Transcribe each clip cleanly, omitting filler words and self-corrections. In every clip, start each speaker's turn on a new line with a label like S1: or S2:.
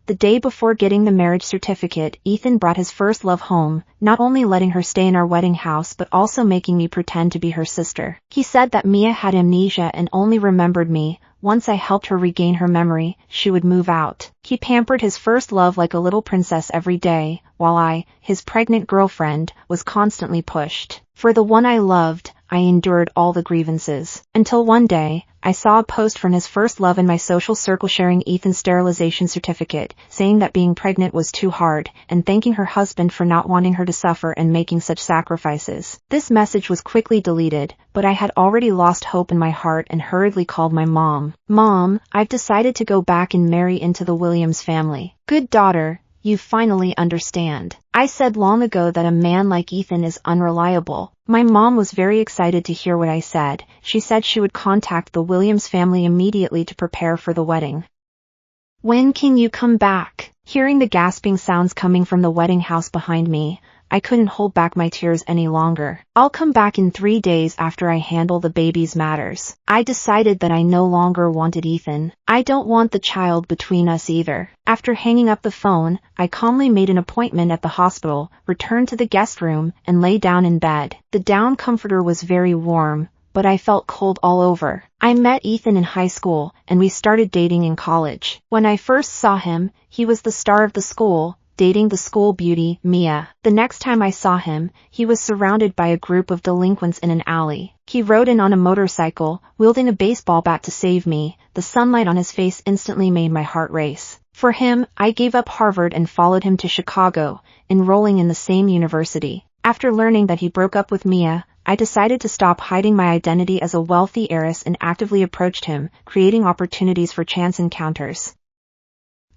S1: The day before getting the marriage certificate, Ethan brought his first love home, not only letting her stay in our wedding house but also making me pretend to be her sister. He said that Mia had amnesia and only remembered me. Once I helped her regain her memory, she would move out. He pampered his first love like a little princess every day, while I, his pregnant girlfriend, was constantly pushed. For the one I loved, I endured all the grievances. Until one day, I saw a post from his first love in my social circle sharing Ethan's sterilization certificate, saying that being pregnant was too hard, and thanking her husband for not wanting her to suffer and making such sacrifices. This message was quickly deleted, but I had already lost hope in my heart and hurriedly called my mom. "Mom, I've decided to go back and marry into the Williams family." "Good daughter, you finally understand. I said long ago that a man like Ethan is unreliable." My mom was very excited to hear what I said. She said she would contact the Williams family immediately to prepare for the wedding. "When can you come back?" Hearing the gasping sounds coming from the wedding house behind me, I couldn't hold back my tears any longer. "I'll come back in 3 days after I handle the baby's matters." I decided that I no longer wanted Ethan. I don't want the child between us either. After hanging up the phone, I calmly made an appointment at the hospital, returned to the guest room, and lay down in bed. The down comforter was very warm, but I felt cold all over. I met Ethan in high school, and we started dating in college. When I first saw him, he was the star of the school, dating the school beauty, Mia. The next time I saw him, he was surrounded by a group of delinquents in an alley. He rode in on a motorcycle, wielding a baseball bat to save me. The sunlight on his face instantly made my heart race. For him, I gave up Harvard and followed him to Chicago, enrolling in the same university. After learning that he broke up with Mia, I decided to stop hiding my identity as a wealthy heiress and actively approached him, creating opportunities for chance encounters.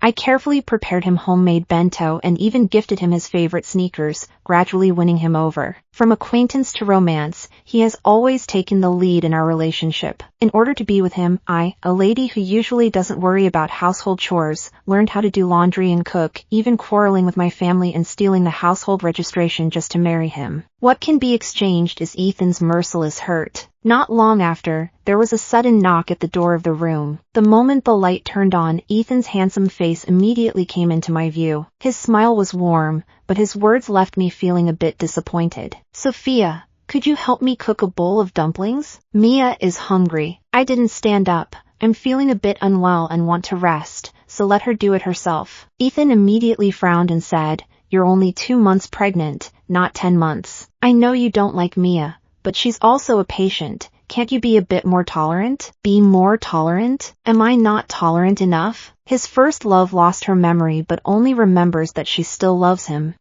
S1: I carefully prepared him homemade bento and even gifted him his favorite sneakers, gradually winning him over. From acquaintance to romance, he has always taken the lead in our relationship. In order to be with him, I, a lady who usually doesn't worry about household chores, learned how to do laundry and cook, even quarreling with my family and stealing the household registration just to marry him. What can be exchanged is Ethan's merciless hurt. Not long after, there was a sudden knock at the door of the room. The moment the light turned on, Ethan's handsome face immediately came into my view. His smile was warm, but his words left me feeling a bit disappointed. "Sophia, could you help me cook a bowl of dumplings? Mia is hungry." I didn't stand up. "I'm feeling a bit unwell and want to rest, so let her do it herself." Ethan immediately frowned and said, "You're only 2 months pregnant, not 10 months. I know you don't like Mia, but she's also a patient. Can't you be a bit more tolerant?" "Be more tolerant? Am I not tolerant enough?" His first love lost her memory but only remembers that she still loves him.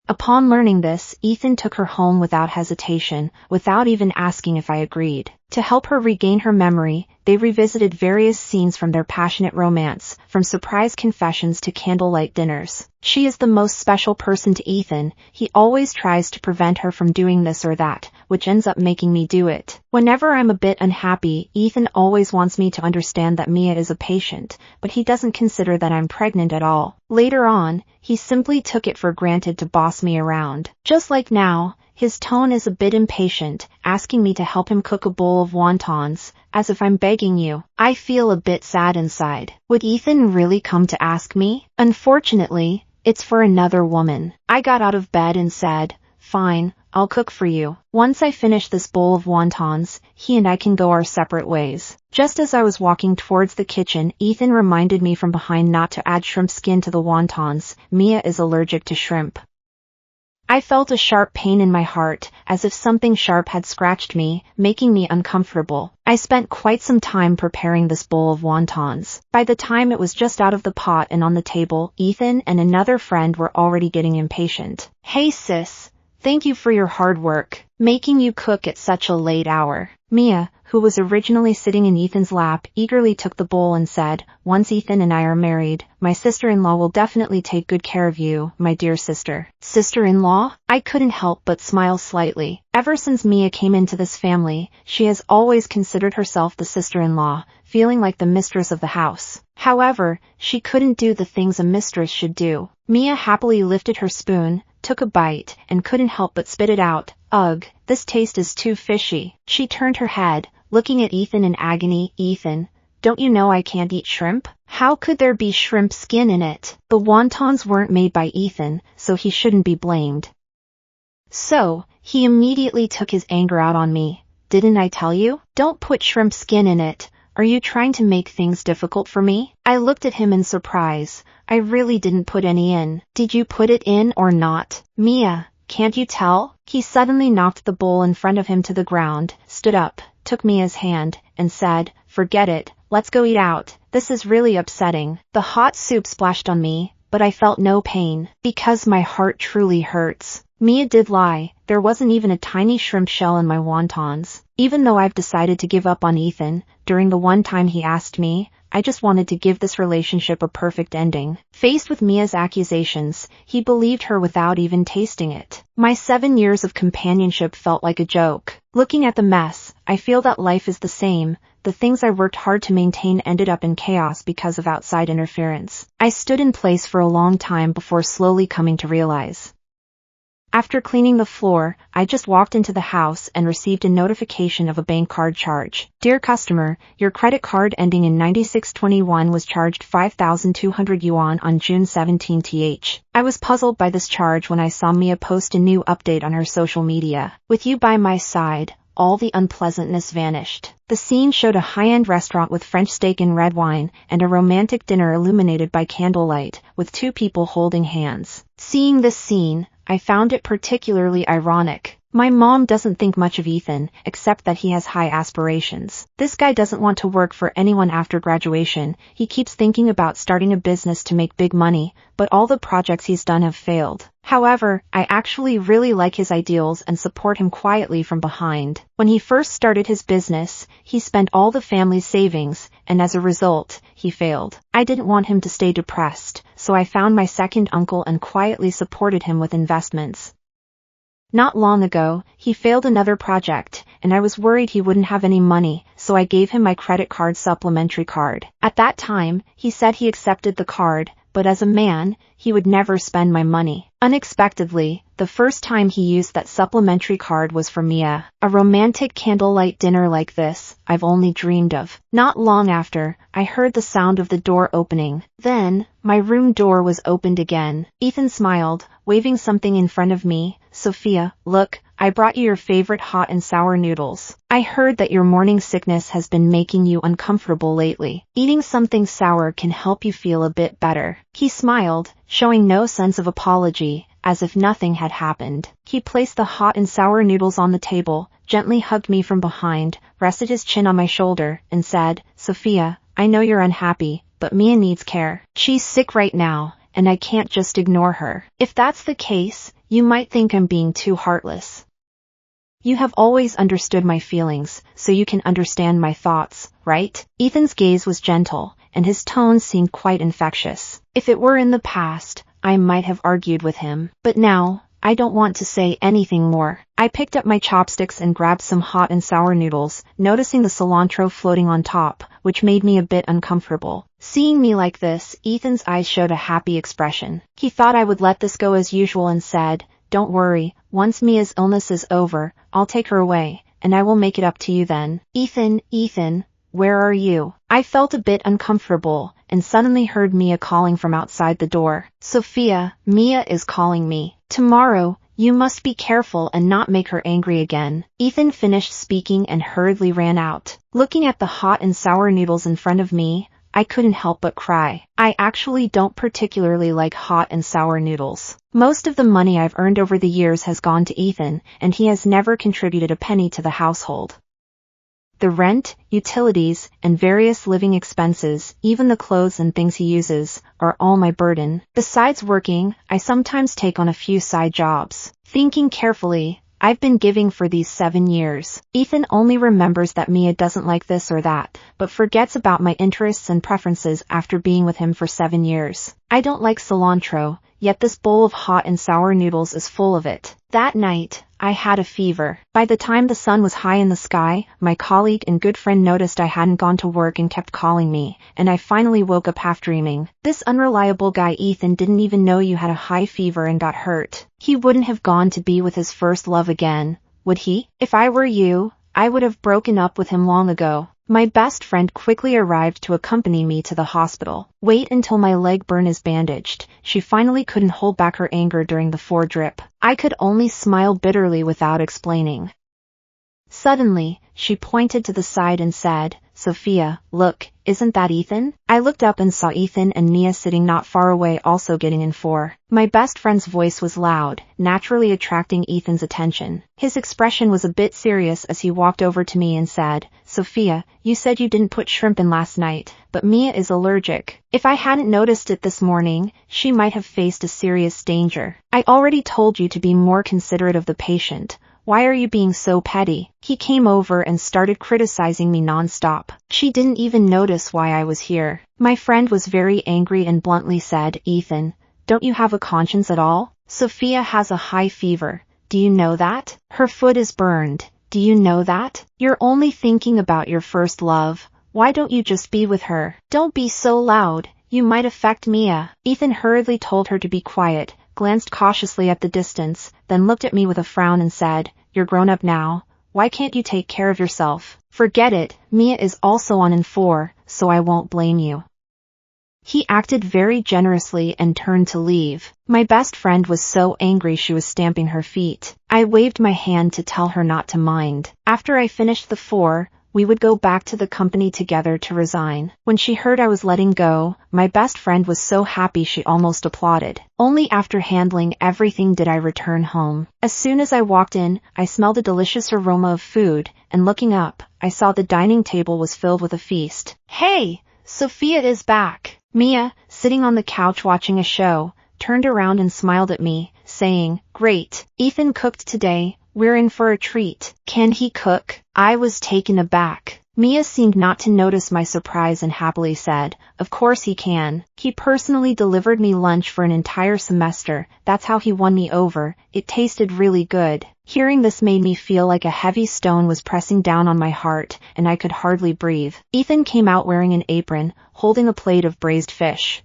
S1: Upon learning this, Ethan took her home without hesitation, without even asking if I agreed. To help her regain her memory, they revisited various scenes from their passionate romance, from surprise confessions to candlelight dinners. She is the most special person to Ethan. He always tries to prevent her from doing this or that, which ends up making me do it. Whenever I'm a bit unhappy, Ethan always wants me to understand that Mia is a patient, but he doesn't consider that I'm pregnant at all. Later on, he simply took it for granted to boss me around. Just like now, his tone is a bit impatient, asking me to help him cook a bowl of wontons, as if I'm begging you. I feel a bit sad inside. Would Ethan really come to ask me? Unfortunately, it's for another woman. I got out of bed and said, "Fine, I'll cook for you. Once I finish this bowl of wontons, he and I can go our separate ways." Just as I was walking towards the kitchen, Ethan reminded me from behind not to add shrimp skin to the wontons. Mia is allergic to shrimp. I felt a sharp pain in my heart, as if something sharp had scratched me, making me uncomfortable. I spent quite some time preparing this bowl of wontons. By the time it was just out of the pot and on the table, Ethan and another friend were already getting impatient. "Hey sis, thank you for your hard work, making you cook at such a late hour." Mia, who was originally sitting in Ethan's lap, eagerly took the bowl and said, "Once Ethan and I are married, my sister-in-law will definitely take good care of you, my dear sister." Sister-in-law? I couldn't help but smile slightly. Ever since Mia came into this family, she has always considered herself the sister-in-law, feeling like the mistress of the house. However, she couldn't do the things a mistress should do. Mia happily lifted her spoon, took a bite, and couldn't help but spit it out. "Ugh, this taste is too fishy." She turned her head, looking at Ethan in agony. "Ethan, Don't you know I can't eat shrimp? How could there be shrimp skin in it? The wontons weren't made by Ethan, so he shouldn't be blamed. So, he immediately took his anger out on me. Didn't I tell you? Don't put shrimp skin in it. Are you trying to make things difficult for me? I looked at him in surprise. I really didn't put any in. Did you put it in or not? Mia, can't you tell? He suddenly knocked the bowl in front of him to the ground, stood up, took Mia's hand, and said, "Forget it, let's go eat out. This is really upsetting." The hot soup splashed on me, but I felt no pain, because my heart truly hurts. Mia did lie, there wasn't even a tiny shrimp shell in my wontons. Even though I've decided to give up on Ethan, during the one time he asked me, I just wanted to give this relationship a perfect ending. Faced with Mia's accusations, he believed her without even tasting it. My 7 years of companionship felt like a joke. Looking at the mess, I feel that life is the same. The things I worked hard to maintain ended up in chaos because of outside interference. I stood in place for a long time before slowly coming to realize. After cleaning the floor, I just walked into the house and received a notification of a bank card charge. Dear customer, your credit card ending in 9621 was charged 5,200 yuan on June 17th. I was puzzled by this charge when I saw Mia post a new update on her social media. With you by my side, all the unpleasantness vanished. The scene showed a high-end restaurant with French steak and red wine, and a romantic dinner illuminated by candlelight, with two people holding hands. Seeing this scene, I found it particularly ironic. My mom doesn't think much of Ethan, except that he has high aspirations. This guy doesn't want to work for anyone after graduation. He keeps thinking about starting a business to make big money, but all the projects he's done have failed. However, I actually really like his ideals and support him quietly from behind. When he first started his business, he spent all the family's savings, and as a result, he failed. I didn't want him to stay depressed, so I found my second uncle and quietly supported him with investments. Not long ago, he failed another project, and I was worried he wouldn't have any money, so I gave him my credit card supplementary card. At that time, he said he accepted the card, but as a man, he would never spend my money. Unexpectedly, the first time he used that supplementary card was for Mia. A romantic candlelight dinner like this, I've only dreamed of. Not long after, I heard the sound of the door opening. Then, my room door was opened again. Ethan smiled, waving something in front of me. Sophia, look, I brought you your favorite hot and sour noodles. I heard that your morning sickness has been making you uncomfortable lately. Eating something sour can help you feel a bit better. He smiled, showing no sense of apology, as if nothing had happened. He placed the hot and sour noodles on the table, gently hugged me from behind, rested his chin on my shoulder, and said, Sophia, I know you're unhappy, but Mia needs care. She's sick right now, and I can't just ignore her. If that's the case, you might think I'm being too heartless. You have always understood my feelings, so you can understand my thoughts, right? Ethan's gaze was gentle, and his tone seemed quite infectious. If it were in the past, I might have argued with him. But now, I don't want to say anything more. I picked up my chopsticks and grabbed some hot and sour noodles, noticing the cilantro floating on top, which made me a bit uncomfortable. Seeing me like this, Ethan's eyes showed a happy expression. He thought I would let this go as usual and said, Don't worry, once Mia's illness is over, I'll take her away, and I will make it up to you then. Ethan, where are you? I felt a bit uncomfortable, and suddenly heard Mia calling from outside the door. Sophia, Mia is calling me. Tomorrow, you must be careful and not make her angry again. Ethan finished speaking and hurriedly ran out. Looking at the hot and sour noodles in front of me, I couldn't help but cry. I actually don't particularly like hot and sour noodles. Most of the money I've earned over the years has gone to Ethan, and he has never contributed a penny to the household. The rent, utilities, and various living expenses, even the clothes and things he uses, are all my burden. Besides working, I sometimes take on a few side jobs. Thinking carefully, I've been giving for these 7 years. Ethan only remembers that Mia doesn't like this or that, but forgets about my interests and preferences after being with him for 7 years. I don't like cilantro, yet this bowl of hot and sour noodles is full of it. That night, I had a fever. By the time the sun was high in the sky, my colleague and good friend noticed I hadn't gone to work and kept calling me, and I finally woke up half dreaming. This unreliable guy Ethan didn't even know you had a high fever and got hurt. He wouldn't have gone to be with his first love again, would he? If I were you, I would have broken up with him long ago. My best friend quickly arrived to accompany me to the hospital. Wait until my leg burn is bandaged. She finally couldn't hold back her anger during the foredrip. I could only smile bitterly without explaining. Suddenly, she pointed to the side and said, "Sophia, look, isn't that Ethan?" I looked up and saw Ethan and Mia sitting not far away also getting in for. My best friend's voice was loud, naturally attracting Ethan's attention. His expression was a bit serious as he walked over to me and said, "Sophia, you said you didn't put shrimp in last night, but Mia is allergic. If I hadn't noticed it this morning, she might have faced a serious danger. I already told you to be more considerate of the patient. Why are you being so petty?" He came over and started criticizing me non-stop. She didn't even notice why I was here. My friend was very angry and bluntly said, "Ethan, don't you have a conscience at all? Sophia has a high fever. Do you know that? Her foot is burned. Do you know that? You're only thinking about your first love. Why don't you just be with her? Don't be so loud. You might affect Mia." Ethan hurriedly told her to be quiet, glanced cautiously at the distance, then looked at me with a frown and said, "You're grown up now. Why can't you take care of yourself? Forget it, Mia is also on N4, so I won't blame you." He acted very generously and turned to leave. My best friend was so angry she was stamping her feet. I waved my hand to tell her not to mind. After I finished the 4, we would go back to the company together to resign. When she heard I was letting go, my best friend was so happy she almost applauded. Only after handling everything did I return home. As soon as I walked in, I smelled a delicious aroma of food, and looking up, I saw the dining table was filled with a feast. "Hey, Sophia is back." Mia, sitting on the couch watching a show, turned around and smiled at me, saying, "Great, Ethan cooked today. We're in for a treat." "Can he cook?" I was taken aback. Mia seemed not to notice my surprise and happily said, "Of course he can. He personally delivered me lunch for an entire semester. That's how he won me over. It tasted really good." Hearing this made me feel like a heavy stone was pressing down on my heart, and I could hardly breathe. Ethan came out wearing an apron, holding a plate of braised fish.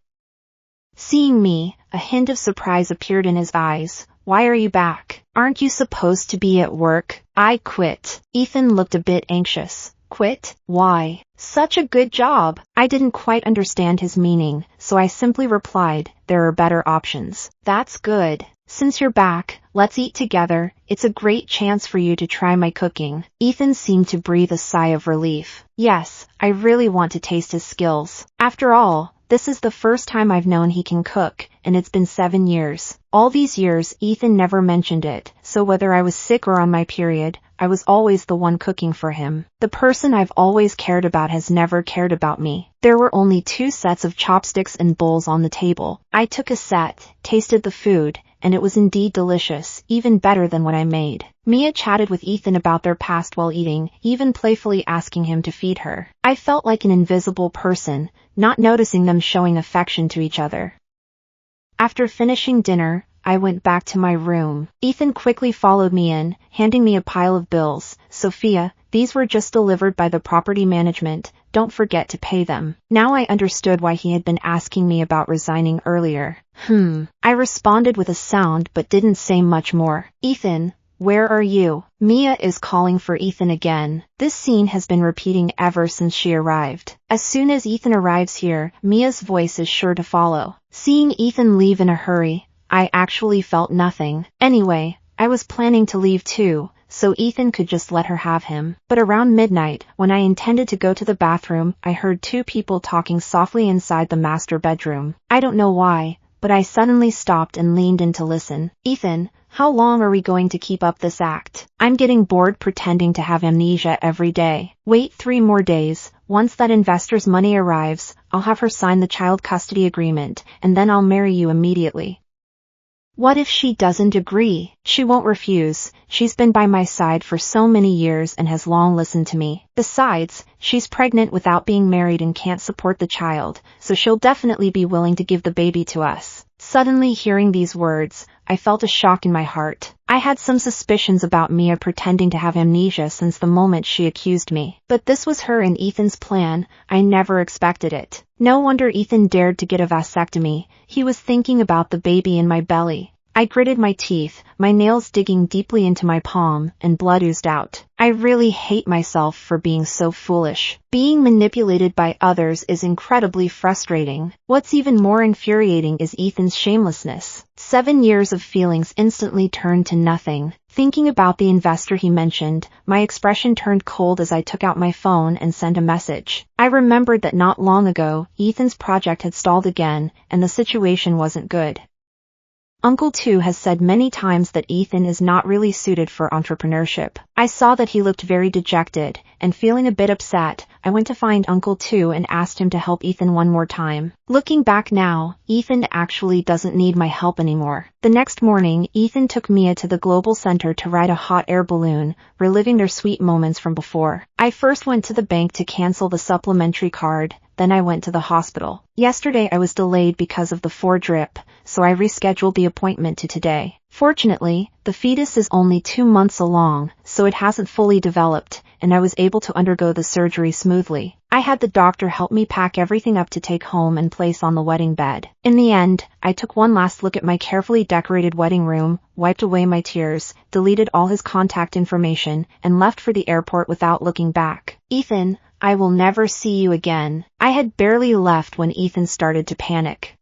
S1: Seeing me, a hint of surprise appeared in his eyes. "Why are you back? Aren't you supposed to be at work?" "I quit." Ethan looked a bit anxious. "Quit? Why? Such a good job." I didn't quite understand his meaning, so I simply replied, "There are better options." "That's good. Since you're back, let's eat together. It's a great chance for you to try my cooking." Ethan seemed to breathe a sigh of relief. Yes, I really want to taste his skills. After all, this is the first time I've known he can cook, and it's been 7 years. All these years, Ethan never mentioned it, so whether I was sick or on my period, I was always the one cooking for him. The person I've always cared about has never cared about me. There were only 2 sets of chopsticks and bowls on the table. I took a set, tasted the food, and it was indeed delicious, even better than what I made. Mia chatted with Ethan about their past while eating, even playfully asking him to feed her. I felt like an invisible person, not noticing them showing affection to each other. After finishing dinner, I went back to my room. Ethan quickly followed me in, handing me a pile of bills. "Sophia, these were just delivered by the property management. Don't forget to pay them." Now I understood why he had been asking me about resigning earlier. I responded with a sound but didn't say much more. "Ethan, where are you?" Mia is calling for Ethan again. This scene has been repeating ever since she arrived. As soon as Ethan arrives here, Mia's voice is sure to follow. Seeing Ethan leave in a hurry, I actually felt nothing. Anyway, I was planning to leave too, so Ethan could just let her have him. But around midnight, when I intended to go to the bathroom, I heard 2 people talking softly inside the master bedroom. I don't know why, but I suddenly stopped and leaned in to listen. "Ethan, how long are we going to keep up this act? I'm getting bored pretending to have amnesia every day." "Wait 3 more days. Once that investor's money arrives, I'll have her sign the child custody agreement, and then I'll marry you immediately." "What if she doesn't agree?" "She won't refuse. She's been by my side for so many years and has long listened to me. Besides, she's pregnant without being married and can't support the child, so she'll definitely be willing to give the baby to us." Suddenly hearing these words, I felt a shock in my heart. I had some suspicions about Mia pretending to have amnesia since the moment she accused me. But this was her and Ethan's plan. I never expected it. No wonder Ethan dared to get a vasectomy. He was thinking about the baby in my belly. I gritted my teeth, my nails digging deeply into my palm, and blood oozed out. I really hate myself for being so foolish. Being manipulated by others is incredibly frustrating. What's even more infuriating is Ethan's shamelessness. 7 years of feelings instantly turned to nothing. Thinking about the investor he mentioned, my expression turned cold as I took out my phone and sent a message. I remembered that not long ago, Ethan's project had stalled again, and the situation wasn't good. Uncle 2 has said many times that Ethan is not really suited for entrepreneurship. I saw that he looked very dejected, and feeling a bit upset, I went to find Uncle 2 and asked him to help Ethan one more time. Looking back now, Ethan actually doesn't need my help anymore. The next morning, Ethan took Mia to the Global Center to ride a hot air balloon, reliving their sweet moments from before. I first went to the bank to cancel the supplementary card, then I went to the hospital. Yesterday I was delayed because of the 4 drip, so I rescheduled the appointment to today. Fortunately, the fetus is only 2 months along, so it hasn't fully developed, and I was able to undergo the surgery smoothly. I had the doctor help me pack everything up to take home and place on the wedding bed. In the end, I took one last look at my carefully decorated wedding room, wiped away my tears, deleted all his contact information, and left for the airport without looking back. Ethan, I will never see you again. I had barely left when Ethan started to panic.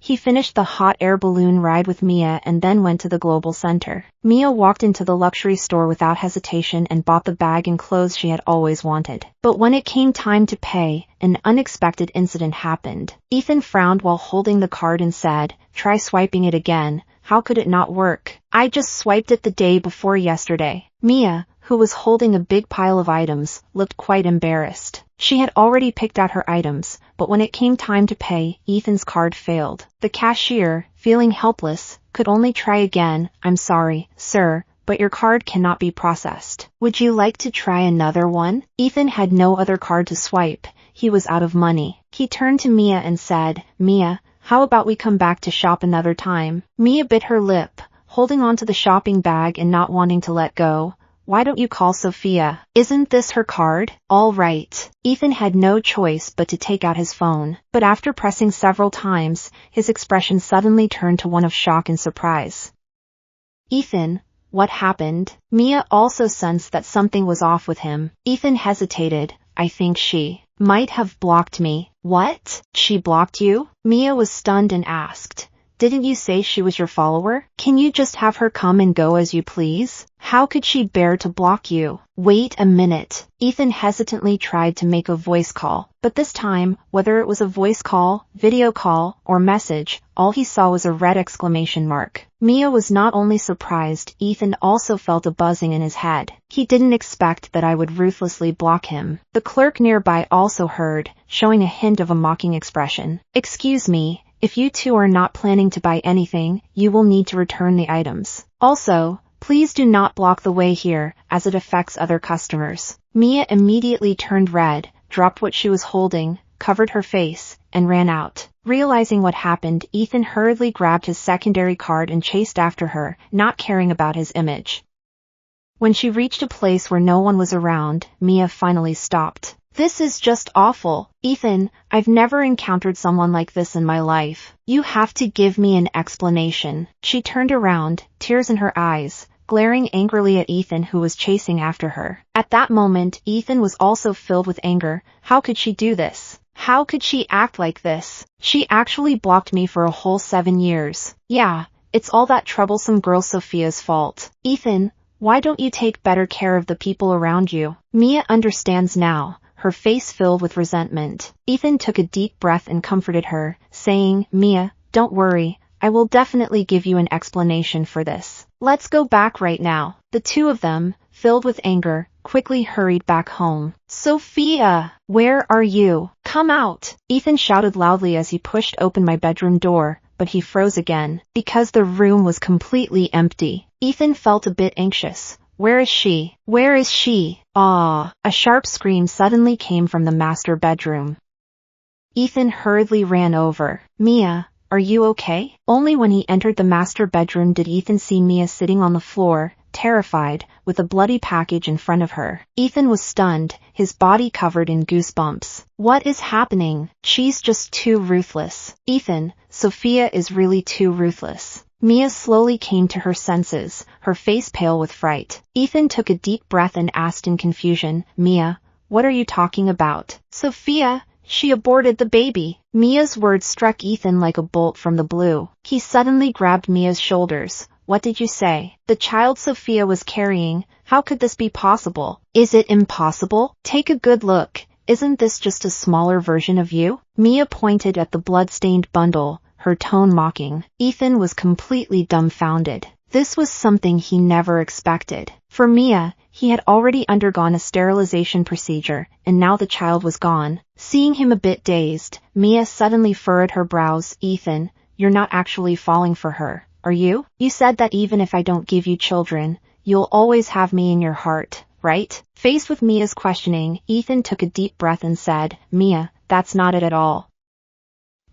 S1: He finished the hot air balloon ride with Mia and then went to the Global Center. Mia walked into the luxury store without hesitation and bought the bag and clothes she had always wanted. But when it came time to pay, an unexpected incident happened. Ethan frowned while holding the card and said, "Try swiping it again. How could it not work? I just swiped it the day before yesterday." Mia, who was holding a big pile of items, looked quite embarrassed. She had already picked out her items, but when it came time to pay, Ethan's card failed. The cashier, feeling helpless, could only try again. "I'm sorry, sir, but your card cannot be processed. Would you like to try another one?" Ethan had no other card to swipe. He was out of money. He turned to Mia and said, "Mia, how about we come back to shop another time?" Mia bit her lip, holding onto the shopping bag and not wanting to let go. "Why don't you call Sophia? Isn't this her card?" "All right." Ethan had no choice but to take out his phone, but after pressing several times, his expression suddenly turned to one of shock and surprise. "Ethan, what happened?" Mia also sensed that something was off with him. Ethan hesitated. "I think she might have blocked me." "What? She blocked you?" Mia was stunned and asked, "Didn't you say she was your follower? Can you just have her come and go as you please? How could she bear to block you?" "Wait a minute." Ethan hesitantly tried to make a voice call, but this time, whether it was a voice call, video call, or message, all he saw was a red exclamation mark. Mia was not only surprised, Ethan also felt a buzzing in his head. He didn't expect that I would ruthlessly block him. The clerk nearby also heard, showing a hint of a mocking expression. "Excuse me, if you two are not planning to buy anything, you will need to return the items. Also, please do not block the way here, as it affects other customers." Mia immediately turned red, dropped what she was holding, covered her face, and ran out. Realizing what happened, Ethan hurriedly grabbed his secondary card and chased after her, not caring about his image. When she reached a place where no one was around, Mia finally stopped. "This is just awful. Ethan, I've never encountered someone like this in my life. You have to give me an explanation." She turned around, tears in her eyes, glaring angrily at Ethan who was chasing after her. At that moment, Ethan was also filled with anger. How could she do this? How could she act like this? She actually blocked me for a whole 7 years. Yeah, it's all that troublesome girl Sophia's fault. Ethan, why don't you take better care of the people around you? Mia understands now, her face filled with resentment. Ethan took a deep breath and comforted her, saying, "Mia, don't worry, I will definitely give you an explanation for this. Let's go back right now." The two of them, filled with anger, quickly hurried back home. "Sophia, where are you? Come out!" Ethan shouted loudly as he pushed open my bedroom door, but he froze again, because the room was completely empty. Ethan felt a bit anxious. Where is she? Where is she? Ah! A sharp scream suddenly came from the master bedroom. Ethan hurriedly ran over. "Mia, are you okay?" Only when he entered the master bedroom did Ethan see Mia sitting on the floor, terrified, with a bloody package in front of her. Ethan was stunned, his body covered in goosebumps. What is happening? She's just too ruthless. Ethan, Sophia is really too ruthless. Mia slowly came to her senses, her face pale with fright. Ethan took a deep breath and asked in confusion, Mia, what are you talking about? Sophia, she aborted the baby. Mia's words struck Ethan like a bolt from the blue. He suddenly grabbed Mia's shoulders. What did you say? The child Sophia was carrying, how could this be possible? Is it impossible? Take a good look. Isn't this just a smaller version of you? Mia pointed at the blood-stained bundle, her tone mocking. Ethan was completely dumbfounded. This was something he never expected. For Mia, he had already undergone a sterilization procedure, and now the child was gone. Seeing him a bit dazed, Mia suddenly furrowed her brows. Ethan, you're not actually falling for her, are you? You said that even if I don't give you children, you'll always have me in your heart, right? Faced with Mia's questioning, Ethan took a deep breath and said, Mia, that's not it at all.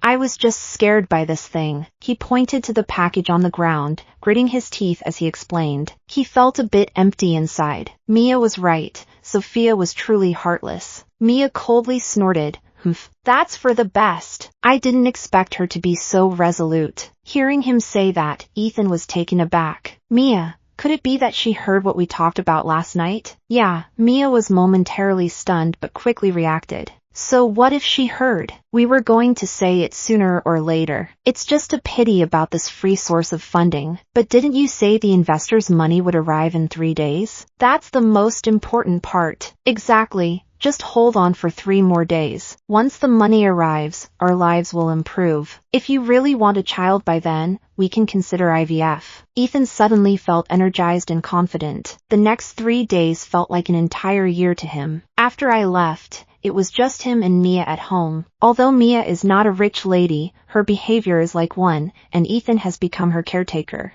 S1: I was just scared by this thing. He pointed to the package on the ground, gritting his teeth as he explained. He felt a bit empty inside. Mia was right. Sophia was truly heartless. Mia coldly snorted. Humph, that's for the best. I didn't expect her to be so resolute. Hearing him say that, Ethan was taken aback. Mia, could it be that she heard what we talked about last night? Yeah, Mia was momentarily stunned but quickly reacted. So what if she heard? We were going to say it sooner or later. It's just a pity about this free source of funding. But didn't you say the investors' money would arrive in 3 days? That's the most important part. Exactly. Just hold on for 3 more days. Once the money arrives, our lives will improve. If you really want a child by then, we can consider IVF. Ethan suddenly felt energized and confident. The next 3 days felt like an entire year to him. After I left, it was just him and Mia at home. Although Mia is not a rich lady, her behavior is like one, and Ethan has become her caretaker.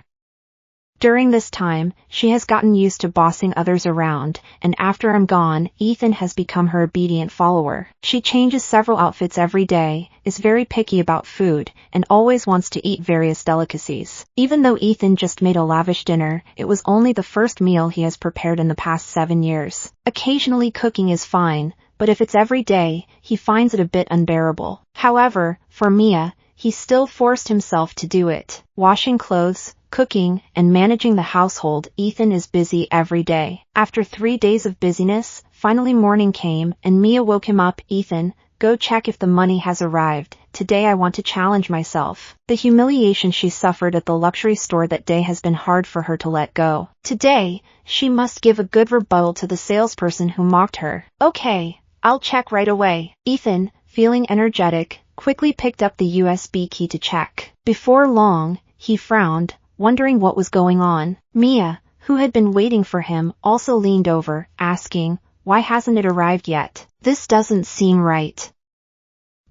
S1: During this time, she has gotten used to bossing others around, and after I'm gone, Ethan has become her obedient follower. She changes several outfits every day, is very picky about food, and always wants to eat various delicacies. Even though Ethan just made a lavish dinner, it was only the first meal he has prepared in the past 7 years. Occasionally cooking is fine, but if it's every day, he finds it a bit unbearable. However, for Mia, he still forced himself to do it. Washing clothes, cooking, and managing the household, Ethan is busy every day. After 3 days of busyness, finally morning came and Mia woke him up. Ethan, go check if the money has arrived. Today I want to challenge myself. The humiliation she suffered at the luxury store that day has been hard for her to let go. Today, she must give a good rebuttal to the salesperson who mocked her. Okay, I'll check right away. Ethan, feeling energetic, quickly picked up the USB key to check. Before long, he frowned, wondering what was going on. Mia, who had been waiting for him, also leaned over, asking, why hasn't it arrived yet? This doesn't seem right.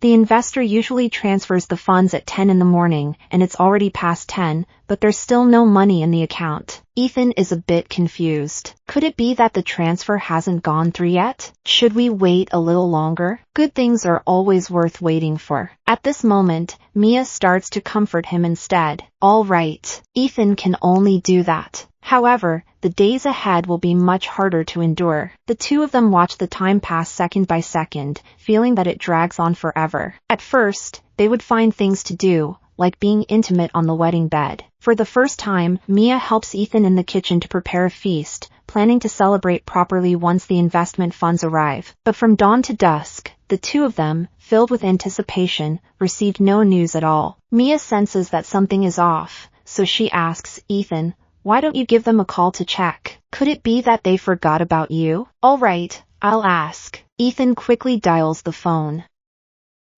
S1: The investor usually transfers the funds at 10 in the morning, and it's already past 10, but there's still no money in the account. Ethan is a bit confused. Could it be that the transfer hasn't gone through yet? Should we wait a little longer? Good things are always worth waiting for. At this moment, Mia starts to comfort him instead. All right, Ethan can only do that. However, the days ahead will be much harder to endure. The two of them watch the time pass second by second, feeling that it drags on forever. At first, they would find things to do, like being intimate on the wedding bed. For the first time, Mia helps Ethan in the kitchen to prepare a feast, planning to celebrate properly once the investment funds arrive. But from dawn to dusk, the two of them, filled with anticipation, received no news at all. Mia senses that something is off, so she asks, Ethan, why don't you give them a call to check? Could it be that they forgot about you? All right, I'll ask. Ethan quickly dials the phone.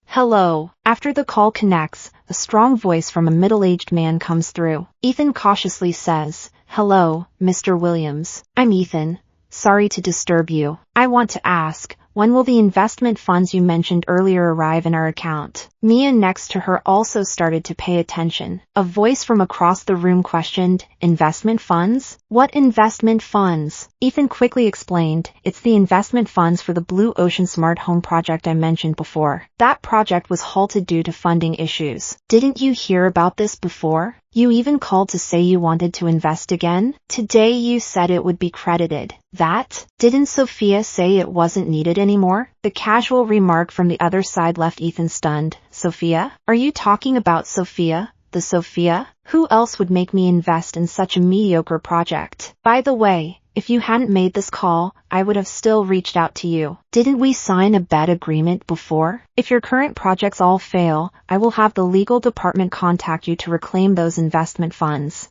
S1: Hello. After the call connects, a strong voice from a middle-aged man comes through. Ethan cautiously says, Hello, Mr. Williams. I'm Ethan. Sorry to disturb you. I want to ask, when will the investment funds you mentioned earlier arrive in our account? Mia next to her also started to pay attention. A voice from across the room questioned, investment funds? What investment funds? Ethan quickly explained, it's the investment funds for the Blue Ocean Smart Home project I mentioned before. That project was halted due to funding issues. Didn't you hear about this before? You even called to say you wanted to invest again? Today you said it would be credited. That? Didn't Sophia say it wasn't needed anymore? The casual remark from the other side left Ethan stunned. Sophia? Are you talking about Sophia, The Sophia? Who else would make me invest in such a mediocre project? By the way, if you hadn't made this call, I would have still reached out to you. Didn't we sign a bad agreement before? If your current projects all fail, I will have the legal department contact you to reclaim those investment funds.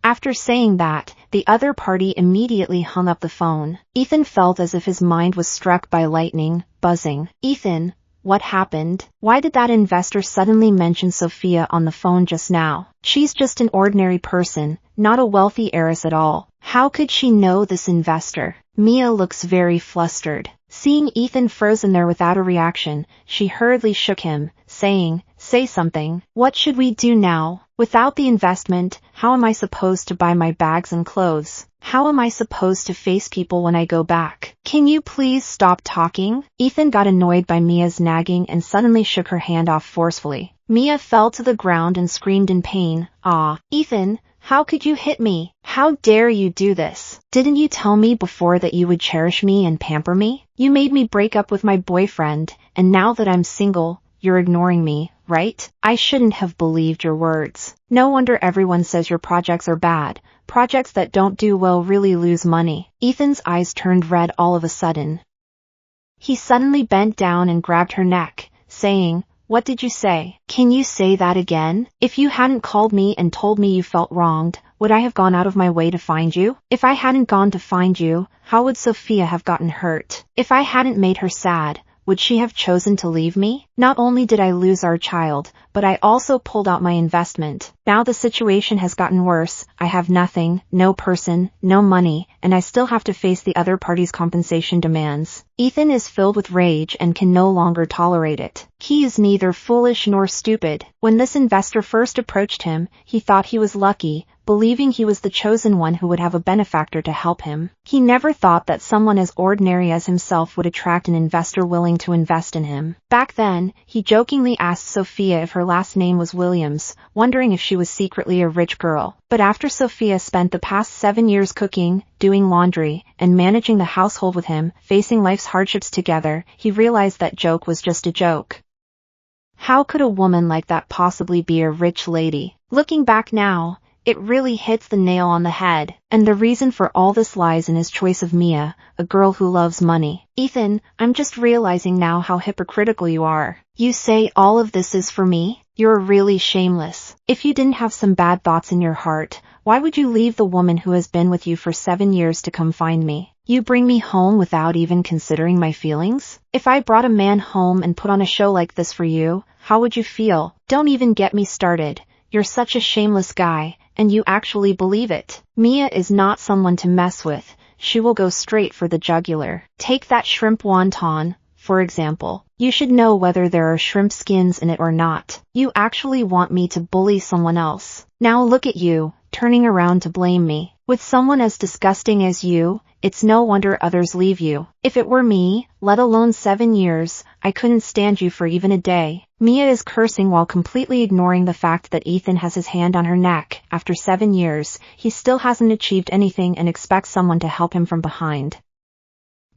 S1: After saying that, the other party immediately hung up the phone. Ethan felt as if his mind was struck by lightning, buzzing. Ethan, what happened? Why did that investor suddenly mention Sophia on the phone just now? She's just an ordinary person, not a wealthy heiress at all. How could she know this investor? Mia looks very flustered. Seeing Ethan frozen there without a reaction, she hurriedly shook him, saying, "Say something. What should we do now? Without the investment, how am I supposed to buy my bags and clothes? How am I supposed to face people when I go back? Can you please stop talking?" Ethan got annoyed by Mia's nagging and suddenly shook her hand off forcefully. Mia fell to the ground and screamed in pain. "Ah, Ethan, how could you hit me? How dare you do this? Didn't you tell me before that you would cherish me and pamper me? You made me break up with my boyfriend, and now that I'm single, you're ignoring me, right? I shouldn't have believed your words. No wonder everyone says your projects are bad. Projects that don't do well really lose money." Ethan's eyes turned red all of a sudden. He suddenly bent down and grabbed her neck, saying, "What did you say? Can you say that again? If you hadn't called me and told me you felt wronged, would I have gone out of my way to find you? If I hadn't gone to find you, how would Sophia have gotten hurt? If I hadn't made her sad, would she have chosen to leave me? Not only did I lose our child, but I also pulled out my investment. Now the situation has gotten worse. I have nothing, no person, no money, and I still have to face the other party's compensation demands." Ethan is filled with rage and can no longer tolerate it. He is neither foolish nor stupid. When this investor first approached him, he thought he was lucky, believing he was the chosen one who would have a benefactor to help him. He never thought that someone as ordinary as himself would attract an investor willing to invest in him. Back then, he jokingly asked Sophia if her last name was Williams, wondering if she was secretly a rich girl. But after Sophia spent the past 7 years cooking, doing laundry, and managing the household with him, facing life's hardships together, he realized that joke was just a joke. How could a woman like that possibly be a rich lady? Looking back now, it really hits the nail on the head, and the reason for all this lies in his choice of Mia, a girl who loves money. Ethan, I'm just realizing now how hypocritical you are. You say all of this is for me? You're really shameless. If you didn't have some bad thoughts in your heart, why would you leave the woman who has been with you for 7 years to come find me? You bring me home without even considering my feelings? If I brought a man home and put on a show like this for you, how would you feel? Don't even get me started. You're such a shameless guy, and you actually believe it. Mia is not someone to mess with. She will go straight for the jugular. Take that shrimp wonton, for example. You should know whether there are shrimp skins in it or not. You actually want me to bully someone else. Now look at you, turning around to blame me. With someone as disgusting as you, it's no wonder others leave you. If it were me, let alone 7 years, I couldn't stand you for even a day. Mia is cursing while completely ignoring the fact that Ethan has his hand on her neck. After 7 years, he still hasn't achieved anything and expects someone to help him from behind.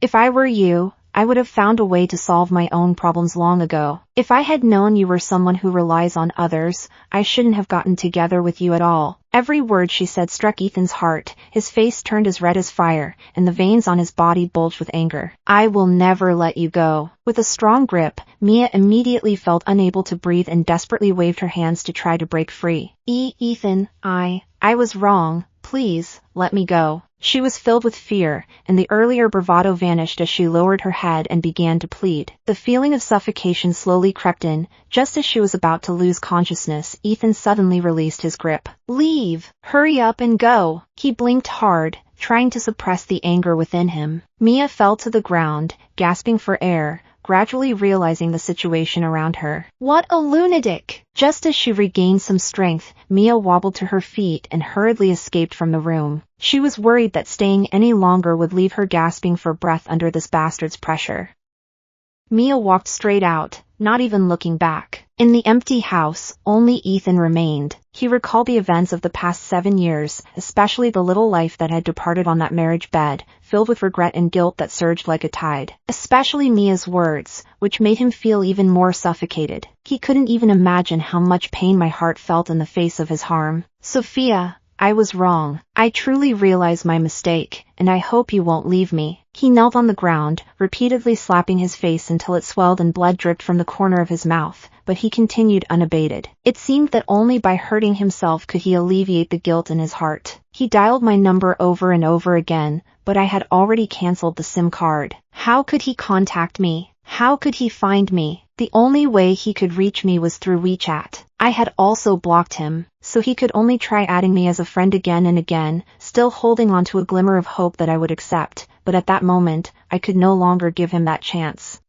S1: If I were you, I would have found a way to solve my own problems long ago. If I had known you were someone who relies on others, I shouldn't have gotten together with you at all. Every word she said struck Ethan's heart. His face turned as red as fire, and the veins on his body bulged with anger. I will never let you go. With a strong grip, Mia immediately felt unable to breathe and desperately waved her hands to try to break free. Ethan, I was wrong. Please, let me go. She was filled with fear, and the earlier bravado vanished as she lowered her head and began to plead. The feeling of suffocation slowly crept in. Just as she was about to lose consciousness, Ethan suddenly released his grip. Leave! Hurry up and go! He blinked hard, trying to suppress the anger within him. Mia fell to the ground, gasping for air, gradually realizing the situation around her. What a lunatic! Just as she regained some strength, Mia wobbled to her feet and hurriedly escaped from the room. She was worried that staying any longer would leave her gasping for breath under this bastard's pressure. Mia walked straight out, not even looking back. In the empty house, only Ethan remained. He recalled the events of the past 7 years, especially the little life that had departed on that marriage bed, filled with regret and guilt that surged like a tide. Especially Mia's words, which made him feel even more suffocated. He couldn't even imagine how much pain my heart felt in the face of his harm. Sophia, I was wrong. I truly realize my mistake, and I hope you won't leave me. He knelt on the ground, repeatedly slapping his face until it swelled and blood dripped from the corner of his mouth, but he continued unabated. It seemed that only by hurting himself could he alleviate the guilt in his heart. He dialed my number over and over again, but I had already canceled the SIM card. How could he contact me? How could he find me? The only way he could reach me was through WeChat. I had also blocked him, so he could only try adding me as a friend again and again, still holding on to a glimmer of hope that I would accept, but at that moment, I could no longer give him that chance.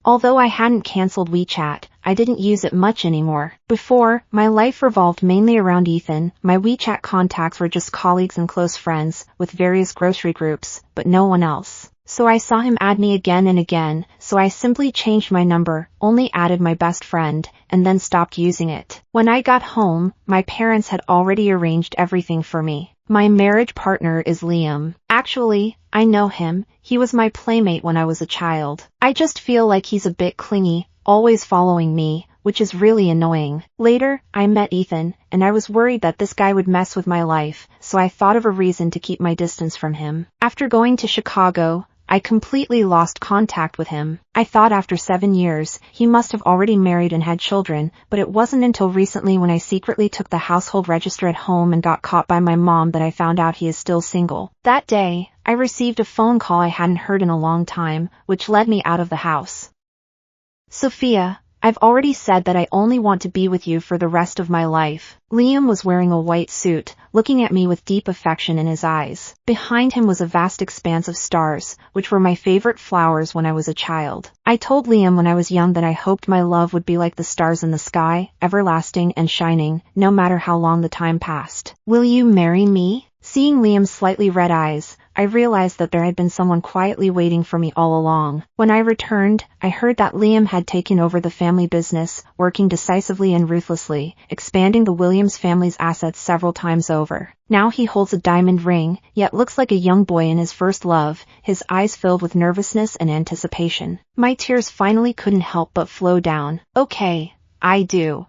S1: Although I hadn't canceled WeChat, I didn't use it much anymore. Before, my life revolved mainly around Ethan. My WeChat contacts were just colleagues and close friends, with various grocery groups, but no one else. So I saw him add me again and again, so I simply changed my number, only added my best friend, and then stopped using it. When I got home, my parents had already arranged everything for me. My marriage partner is Liam. Actually, I know him. He was my playmate when I was a child. I just feel like he's a bit clingy, always following me, which is really annoying. Later, I met Ethan, and I was worried that this guy would mess with my life, so I thought of a reason to keep my distance from him. After going to Chicago, I completely lost contact with him. I thought after 7 years, he must have already married and had children, but it wasn't until recently when I secretly took the household register at home and got caught by my mom that I found out he is still single. That day, I received a phone call I hadn't heard in a long time, which led me out of the house. Sophia, I've already said that I only want to be with you for the rest of my life. Liam was wearing a white suit, looking at me with deep affection in his eyes. Behind him was a vast expanse of stars, which were my favorite flowers when I was a child. I told Liam when I was young that I hoped my love would be like the stars in the sky, everlasting and shining, no matter how long the time passed. Will you marry me? Seeing Liam's slightly red eyes, I realized that there had been someone quietly waiting for me all along. When I returned, I heard that Liam had taken over the family business, working decisively and ruthlessly, expanding the Williams family's assets several times over. Now he holds a diamond ring, yet looks like a young boy in his first love, his eyes filled with nervousness and anticipation. My tears finally couldn't help but flow down. Okay, I do.